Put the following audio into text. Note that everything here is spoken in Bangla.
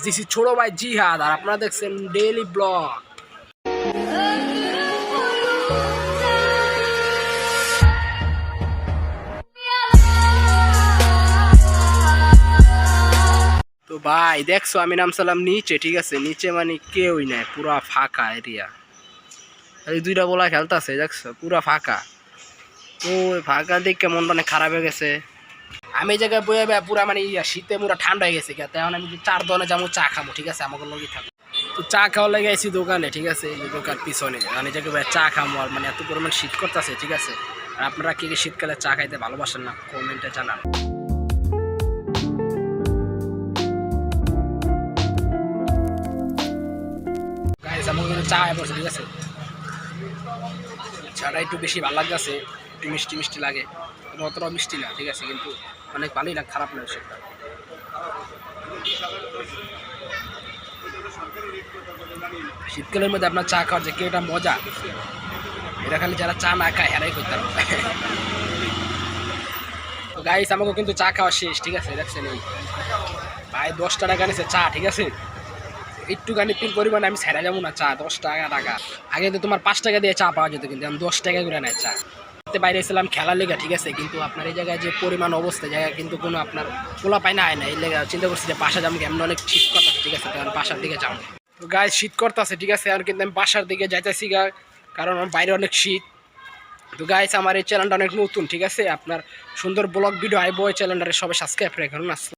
দিস ইজ ছোট ভাই জিহাদ আর আপনারা দেখছেন ডেইলি ব্লগ। তো ভাই দেখছো আমি নামছিলাম নিচে, ঠিক আছে, নিচে মানে কেউই নাই, পুরা ফাঁকা এরিয়া। এই দুইটা বলা খেলতেছে, দেখছো পুরা ফাঁকা। তো ফাঁকা দেখে মনটা অনেক খারাপ হয়ে গেছে। আমি এই জায়গায় বয়ে পুরা মানে শীতে পুরা ঠান্ডা হয়ে গেছে। এখন আমি চার দোকানে যাবো চা খাবো, ঠিক আছে, আমাকে লগে থাকবো। তো চা খাওয়া লেগে গেছি দোকানে, ঠিক আছে, এই দোকান পিছনে। মানে এই জায়গায় চা খাবো, আর মানে এত পরিমাণ শীত করতেছে, ঠিক আছে। আর আপনারা কি কি শীতকালে চা খাইতে ভালোবাসেন না কমেন্টে জানান। গাইস আমাকে কিন্তু চা হয়ে পড়ছে, ঠিক আছে। চাটা একটু বেশি ভালো লাগতেছে, একটু মিষ্টি মিষ্টি লাগে, অতটাও মিষ্টি না, ঠিক আছে, কিন্তু অনেক ভালোই লাগে, খারাপ নয় সেটা। শীতকালের মধ্যে আপনার চা খাওয়ার যে কি এটা মজা, এটা খালি যারা চা না খায় হেরাই করতে পারবে। তো গাইস আমাকে কিন্তু চা খাওয়া শেষ, ঠিক আছে, দেখছেন এই ভাই 10 টাকা নিছে চা, ঠিক আছে। একটুখানি তিন পরিমাণে আমি ছেড়ে যাবো না চা, 10 টাকা। আগে তো তোমার 5 টাকা দিয়ে চা পাওয়া যেত, কিন্তু আমি 10 টাকা করে নেয় চা। বাইরে এসেছিলাম খেলার লেগে, ঠিক আছে, কিন্তু আপনার এই জায়গায় যে পরিমাণ অবস্থা জায়গায় কিন্তু কোনো আপনার পোলা পায় না, হয় না। এই লেগে চিন্তা করছি যে বাসা যাবো, এমন অনেক শীত করতেছে, ঠিক আছে, কারণ বাসার দিকে যাবো। তো গায়ে শীত করতেছে, ঠিক আছে, আর কিন্তু আমি বাসার দিকে যাইতেছি গা, কারণ বাইরে অনেক শীত। তো গাইস আমার এই চ্যানেলটা অনেক নতুন, ঠিক আছে, আপনার সুন্দর ব্লগ ভিডিও আইবো, এই চ্যানেলটারে সবাই সাবস্ক্রাইব রাখুন।